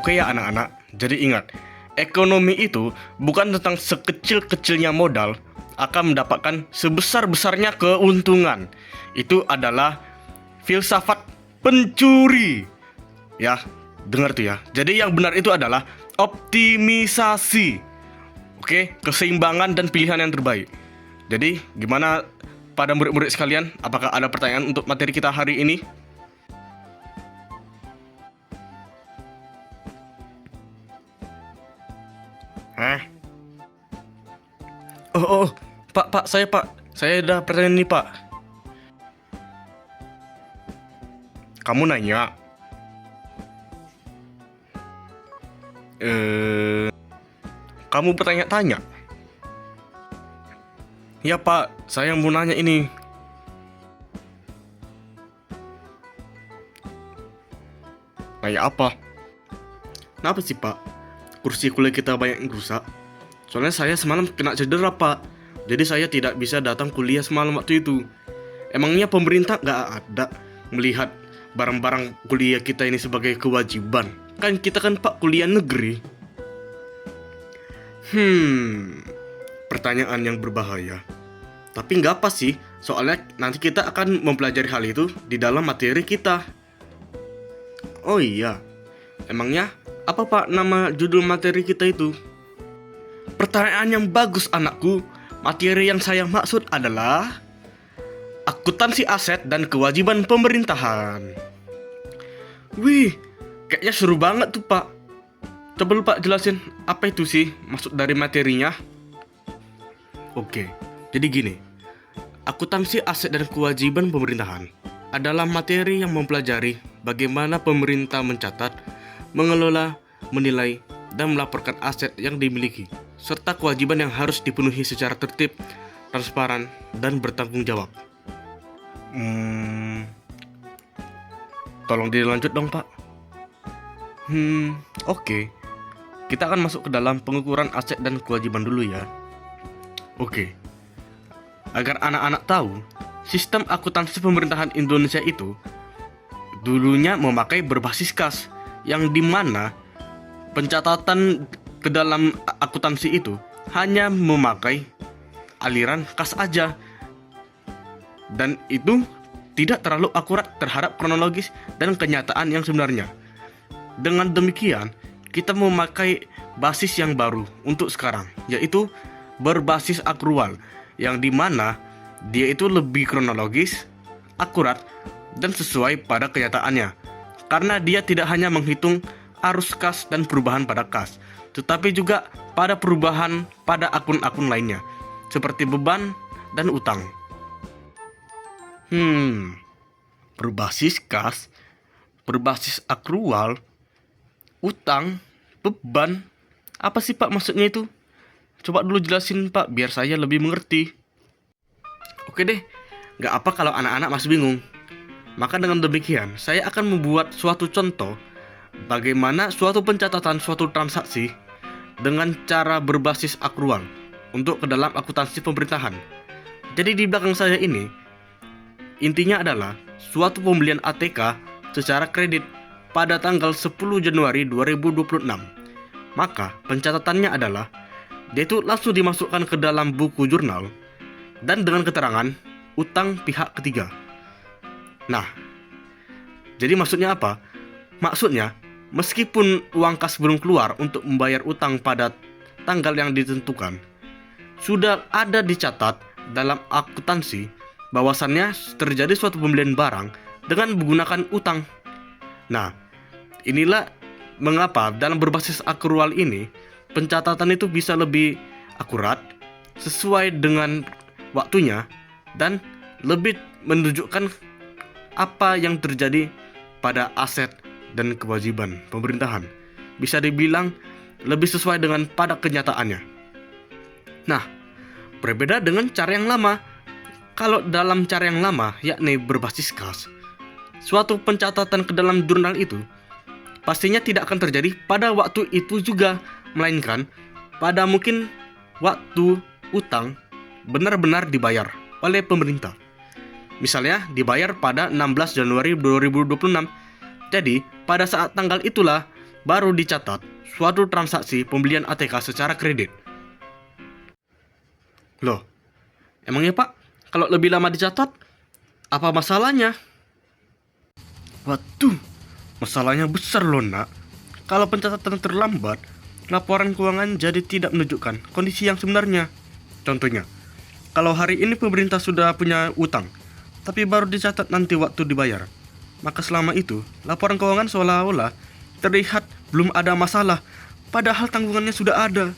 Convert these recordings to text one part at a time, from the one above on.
Oke ya anak-anak, jadi ingat, ekonomi itu bukan tentang sekecil-kecilnya modal akan mendapatkan sebesar-besarnya keuntungan. Itu adalah filsafat pencuri. Ya, dengar tuh ya. Jadi yang benar itu adalah optimisasi. Oke, keseimbangan dan pilihan yang terbaik. Jadi, gimana pada murid-murid sekalian? Apakah ada pertanyaan untuk materi kita hari ini? Oh, Pak, saya ada pertanyaan nih, Pak. Kamu nanya, kamu bertanya-tanya? Ya, Pak, saya mau nanya ini. Nanya apa? Kenapa sih, Pak? Kursi kuliah kita banyak yang rusak. Soalnya saya semalam kena cedera, Pak. Jadi saya tidak bisa datang kuliah semalam waktu itu. Emangnya pemerintah nggak ada melihat barang-barang kuliah kita ini sebagai kewajiban? Kan kita kan Pak kuliah negeri. Pertanyaan yang berbahaya. Tapi nggak apa sih, soalnya nanti kita akan mempelajari hal itu di dalam materi kita. Oh iya, emangnya apa Pak nama judul materi kita itu? Pertanyaan yang bagus anakku. Materi yang saya maksud adalah akuntansi aset dan kewajiban pemerintahan. Wih, kayaknya seru banget tuh Pak. Coba lu Pak jelasin apa itu sih maksud dari materinya. Oke, jadi gini. Akuntansi aset dan kewajiban pemerintahan adalah materi yang mempelajari bagaimana pemerintah mencatat, mengelola, menilai, dan melaporkan aset yang dimiliki, serta kewajiban yang harus dipenuhi secara tertib, transparan, dan bertanggung jawab. Tolong dilanjut dong, Pak. Oke. Kita akan masuk ke dalam pengukuran aset dan kewajiban dulu ya. Oke. Agar anak-anak tahu, sistem akuntansi pemerintahan Indonesia itu dulunya memakai berbasis kas, yang dimana pencatatan ke dalam akuntansi itu hanya memakai aliran kas aja, dan itu tidak terlalu akurat terhadap kronologis dan kenyataan yang sebenarnya. Dengan demikian, kita memakai basis yang baru untuk sekarang, yaitu berbasis akrual, yang dimana dia itu lebih kronologis, akurat, dan sesuai pada kenyataannya, karena dia tidak hanya menghitung arus kas dan perubahan pada kas, tetapi juga pada perubahan pada akun-akun lainnya, seperti beban dan utang. Berbasis kas, berbasis akrual, utang, beban, apa sih Pak maksudnya itu? Coba dulu jelasin Pak, biar saya lebih mengerti. Oke deh, gak apa kalau anak-anak masih bingung. Maka dengan demikian, saya akan membuat suatu contoh bagaimana suatu pencatatan suatu transaksi dengan cara berbasis akrual untuk ke dalam akuntansi pemerintahan. Jadi di belakang saya ini, intinya adalah suatu pembelian ATK secara kredit pada tanggal 10 Januari 2026. Maka pencatatannya adalah dia itu langsung dimasukkan ke dalam buku jurnal dan dengan keterangan utang pihak ketiga. Nah, jadi maksudnya apa? Maksudnya, meskipun uang kas belum keluar untuk membayar utang pada tanggal yang ditentukan, sudah ada dicatat dalam akuntansi bahwasannya terjadi suatu pembelian barang dengan menggunakan utang. Nah, inilah mengapa dalam berbasis akrual ini pencatatan itu bisa lebih akurat, sesuai dengan waktunya, dan lebih menunjukkan apa yang terjadi pada aset dan kewajiban pemerintahan. Bisa dibilang lebih sesuai dengan pada kenyataannya. Nah, berbeda dengan cara yang lama. Kalau dalam cara yang lama, yakni berbasis kas, suatu pencatatan ke dalam jurnal itu pastinya tidak akan terjadi pada waktu itu juga, melainkan pada mungkin waktu utang benar-benar dibayar oleh pemerintah. Misalnya dibayar pada 16 Januari 2026. Jadi pada saat tanggal itulah baru dicatat suatu transaksi pembelian ATK secara kredit. Loh, emangnya Pak, kalau lebih lama dicatat, apa masalahnya? Waduh, masalahnya besar loh nak. Kalau pencatatan terlambat, laporan keuangan jadi tidak menunjukkan kondisi yang sebenarnya. Contohnya, kalau hari ini pemerintah sudah punya utang, tapi baru dicatat nanti waktu dibayar, maka selama itu laporan keuangan seolah-olah terlihat belum ada masalah, padahal tanggungannya sudah ada.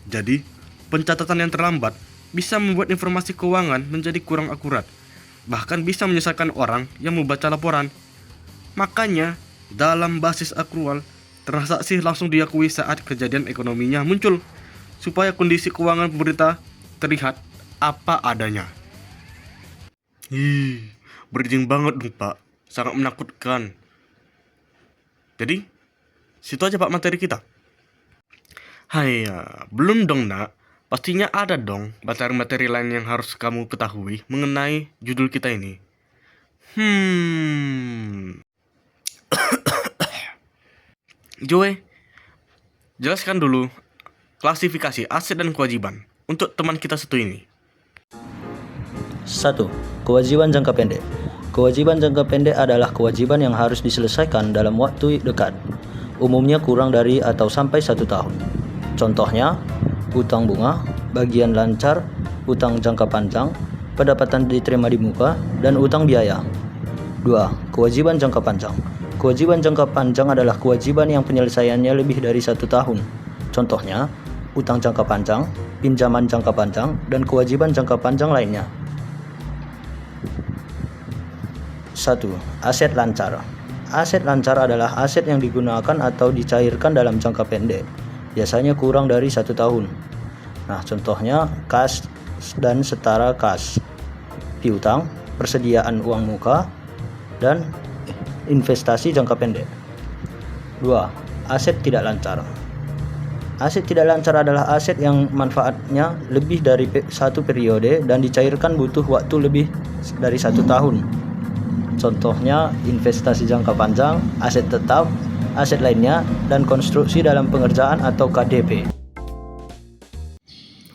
Jadi, pencatatan yang terlambat bisa membuat informasi keuangan menjadi kurang akurat, bahkan bisa menyesatkan orang yang membaca laporan. Makanya, dalam basis akrual, transaksi langsung diakui saat kejadian ekonominya muncul, supaya kondisi keuangan pemerintah terlihat apa adanya. Berijing banget dong Pak, sangat menakutkan. Jadi, situ aja Pak materi kita. Haiya, belum dong nak. Pastinya ada dong materi-materi lain yang harus kamu ketahui mengenai judul kita ini. Joe, jelaskan dulu klasifikasi aset dan kewajiban untuk teman kita satu ini. 1. Kewajiban jangka pendek. Kewajiban jangka pendek adalah kewajiban yang harus diselesaikan dalam waktu dekat, umumnya kurang dari atau sampai 1 tahun. Contohnya, utang bunga, bagian lancar, utang jangka panjang, pendapatan diterima di muka, dan utang biaya. 2. Kewajiban jangka panjang. Kewajiban jangka panjang adalah kewajiban yang penyelesaiannya lebih dari 1 tahun. Contohnya, utang jangka panjang, pinjaman jangka panjang, dan kewajiban jangka panjang lainnya. 1. Aset lancar. Aset lancar adalah aset yang digunakan atau dicairkan dalam jangka pendek, biasanya kurang dari 1 tahun. Nah, contohnya kas dan setara kas, piutang, persediaan uang muka, dan investasi jangka pendek. 2. Aset tidak lancar. Aset tidak lancar adalah aset yang manfaatnya lebih dari 1 periode dan dicairkan butuh waktu lebih dari 1 tahun. Contohnya investasi jangka panjang, aset tetap, aset lainnya, dan konstruksi dalam pengerjaan atau KDP.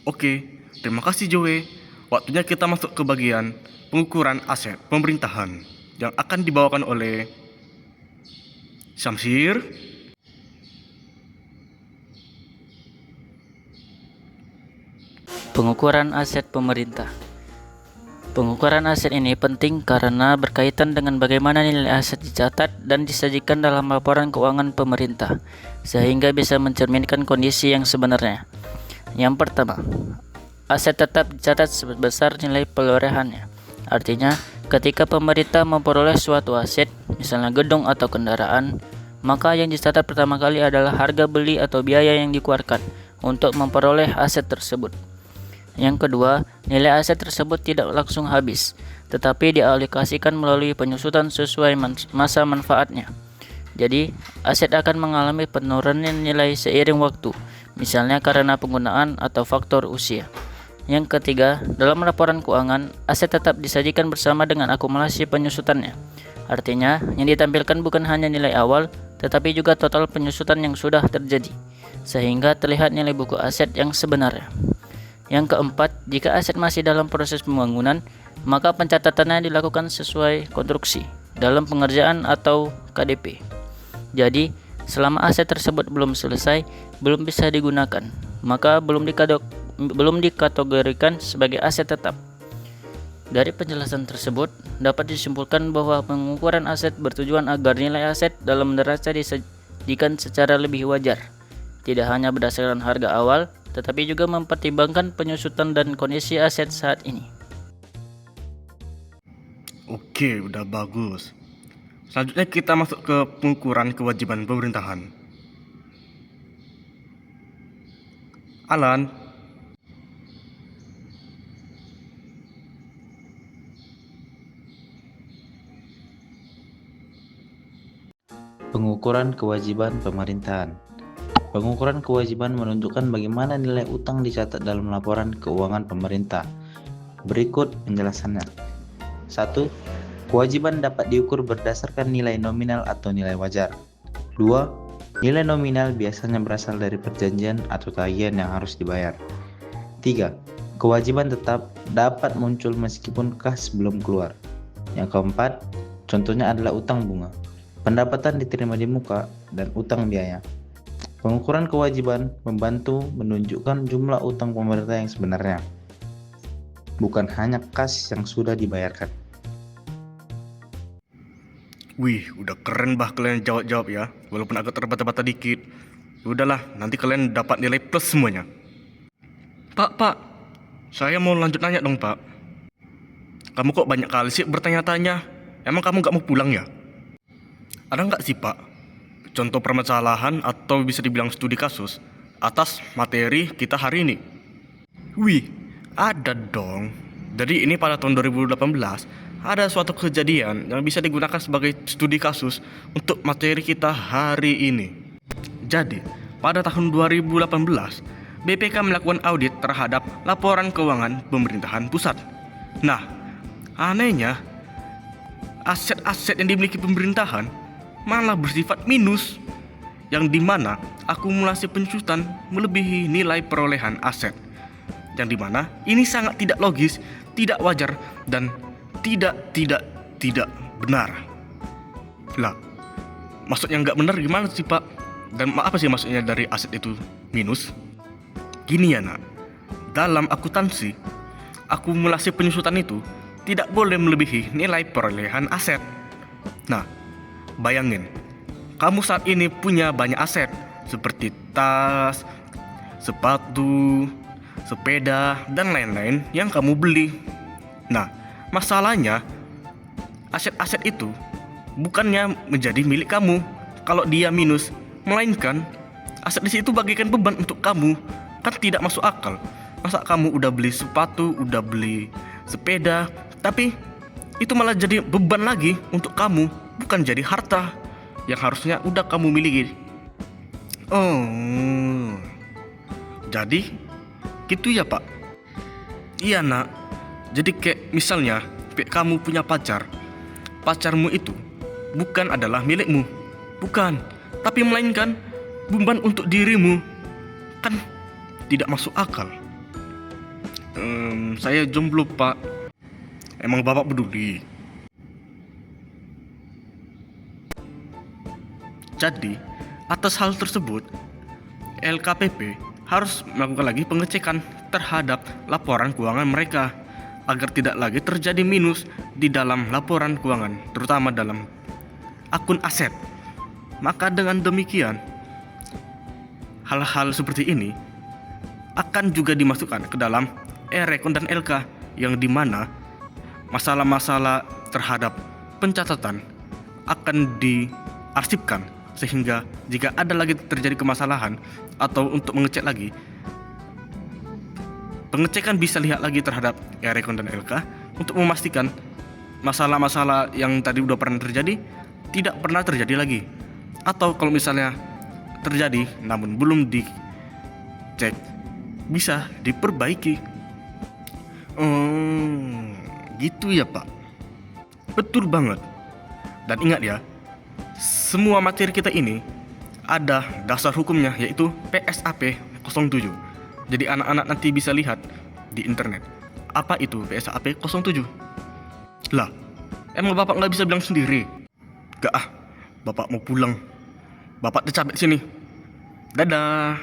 Oke, terima kasih Joe. Waktunya kita masuk ke bagian pengukuran aset pemerintahan yang akan dibawakan oleh Syamsir. Pengukuran aset pemerintah. Pengukuran aset ini penting karena berkaitan dengan bagaimana nilai aset dicatat dan disajikan dalam laporan keuangan pemerintah, sehingga bisa mencerminkan kondisi yang sebenarnya. Yang pertama, aset tetap dicatat sebesar nilai perolehannya. Artinya, ketika pemerintah memperoleh suatu aset, misalnya gedung atau kendaraan, maka yang dicatat pertama kali adalah harga beli atau biaya yang dikeluarkan untuk memperoleh aset tersebut. Yang kedua, nilai aset tersebut tidak langsung habis, tetapi dialokasikan melalui penyusutan sesuai masa manfaatnya. Jadi, aset akan mengalami penurunan nilai seiring waktu, misalnya karena penggunaan atau faktor usia. Yang ketiga, dalam laporan keuangan, aset tetap disajikan bersama dengan akumulasi penyusutannya. Artinya, yang ditampilkan bukan hanya nilai awal, tetapi juga total penyusutan yang sudah terjadi, sehingga terlihat nilai buku aset yang sebenarnya. Yang keempat, jika aset masih dalam proses pembangunan, maka pencatatannya dilakukan sesuai konstruksi dalam pengerjaan atau KDP. Jadi, selama aset tersebut belum selesai, belum bisa digunakan, maka belum dikategorikan sebagai aset tetap. Dari penjelasan tersebut, dapat disimpulkan bahwa pengukuran aset bertujuan agar nilai aset dalam neraca disajikan secara lebih wajar, tidak hanya berdasarkan harga awal, tetapi juga mempertimbangkan penyusutan dan kondisi aset saat ini. Oke, udah bagus. Selanjutnya kita masuk ke pengukuran kewajiban pemerintahan. Alan. Pengukuran kewajiban pemerintahan. Pengukuran kewajiban menunjukkan bagaimana nilai utang dicatat dalam laporan keuangan pemerintah. Berikut penjelasannya. 1. Kewajiban dapat diukur berdasarkan nilai nominal atau nilai wajar. 2. Nilai nominal biasanya berasal dari perjanjian atau tagihan yang harus dibayar. 3. Kewajiban tetap dapat muncul meskipun kas belum keluar. Yang keempat, contohnya adalah utang bunga, pendapatan diterima di muka, dan utang biaya. Pengukuran kewajiban membantu menunjukkan jumlah utang pemerintah yang sebenarnya, bukan hanya kas yang sudah dibayarkan. Wih, udah keren bah kalian jawab-jawab ya. Walaupun agak terbata-bata dikit. Udahlah, nanti kalian dapat nilai plus semuanya. Pak, saya mau lanjut nanya dong, Pak. Kamu kok banyak kali sih bertanya-tanya? Emang kamu gak mau pulang ya? Ada nggak sih, Pak, contoh permasalahan atau bisa dibilang studi kasus atas materi kita hari ini? Wih, ada dong. Jadi ini pada tahun 2018 ada suatu kejadian yang bisa digunakan sebagai studi kasus untuk materi kita hari ini. Jadi, pada tahun 2018, BPK melakukan audit terhadap laporan keuangan pemerintahan pusat. Nah, anehnya, aset-aset yang dimiliki pemerintahan malah bersifat minus, yang dimana akumulasi pencucian melebihi nilai perolehan aset, yang dimana ini sangat tidak logis, tidak wajar, dan tidak benar. Lah, maksudnya nggak benar gimana sih, Pak? Dan apa sih maksudnya dari aset itu minus? Gini ya, nak, dalam akuntansi, akumulasi penyusutan itu tidak boleh melebihi nilai perolehan aset. Nah, bayangin, kamu saat ini punya banyak aset seperti tas, sepatu, sepeda, dan lain-lain yang kamu beli. Nah, masalahnya aset-aset itu bukannya menjadi milik kamu kalau dia minus, melainkan aset di situ bagaikan beban untuk kamu. Kan tidak masuk akal. Masa kamu udah beli sepatu, udah beli sepeda, tapi itu malah jadi beban lagi untuk kamu, bukan jadi harta yang harusnya udah kamu miliki. Oh, jadi gitu ya, Pak? Iya, nak. Jadi kayak misalnya kamu punya pacar. Pacarmu itu bukan adalah milikmu, bukan, tapi melainkan beban untuk dirimu. Kan tidak masuk akal. Saya jomblo, Pak. Emang Bapak peduli? Jadi, atas hal tersebut, LKPP harus melakukan lagi pengecekan terhadap laporan keuangan mereka agar tidak lagi terjadi minus di dalam laporan keuangan, terutama dalam akun aset. Maka dengan demikian, hal-hal seperti ini akan juga dimasukkan ke dalam e-rekon dan LK, yang dimana masalah-masalah terhadap pencatatan akan diarsipkan, sehingga jika ada lagi terjadi kemasalahan atau untuk mengecek lagi, pengecekan bisa lihat lagi terhadap e-rekon dan LK untuk memastikan masalah-masalah yang tadi udah pernah terjadi tidak pernah terjadi lagi, atau kalau misalnya terjadi namun belum dicek bisa diperbaiki. Gitu ya, Pak. Betul banget. Dan ingat ya, semua materi kita ini ada dasar hukumnya, yaitu PSAP 07. Jadi anak-anak nanti bisa lihat di internet apa itu PSAP 07. Lah, emang Bapak nggak bisa bilang sendiri? Gak ah, Bapak mau pulang. Bapak udah capek sini. Dadah.